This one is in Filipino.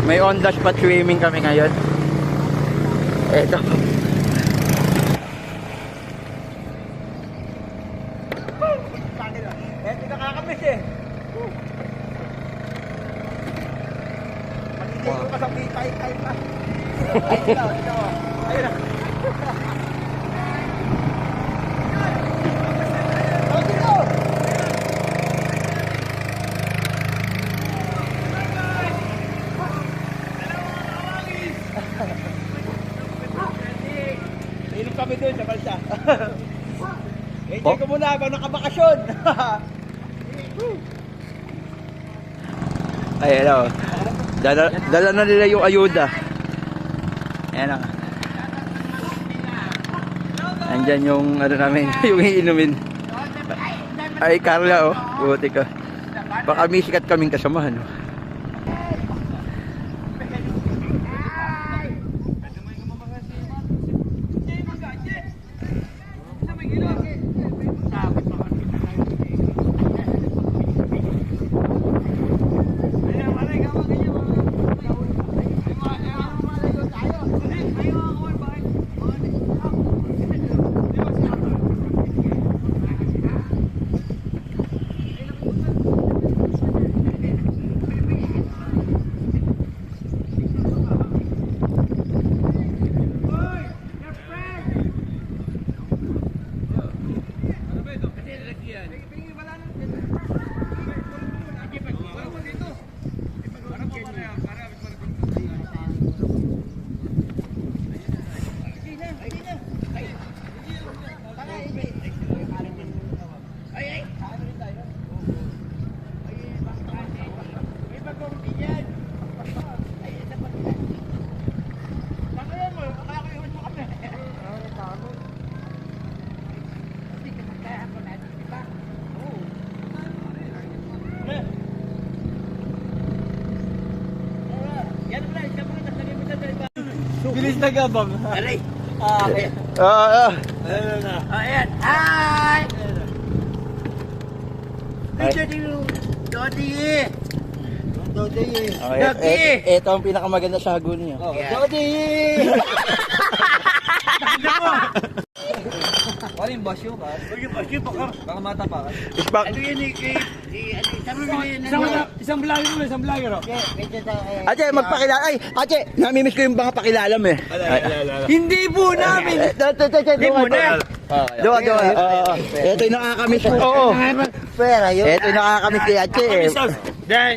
May on the spot swimming kami ngayon. Eto. Eto nakakamiss eh. Manigay ko ka sa pitay pa. Ayun na, ito. Ayun na. Ilog kami doon sa balsa. Enjoy ko muna habang nakabakasyon. Ay, hello. Dala na nila yung ayuda. Ayan o. Andyan yung ano namin, yung iinumin. Ay, Carla buti ka. Baka may sikat kaming kasamahan. Bilis na gabang. Aray! Okay. Ayan na. Ayan! Hi! Dodi! Dodi! Ito ang pinakamaganda sa hagon niyo. Dodi! Ano yung basyo ka? Baka mata pa ka. Ano yan Isang vlogger mo, isang vlogger o. Ate, magpakilala. Ay, ate, namimiss ko yung mga pakilala mo eh. Hindi po namin! Hindi mo na. Doon. Ito yung nakakamiss ko. Oo. Pera yun. Ito yung nakakamiss kay ate eh. Dan.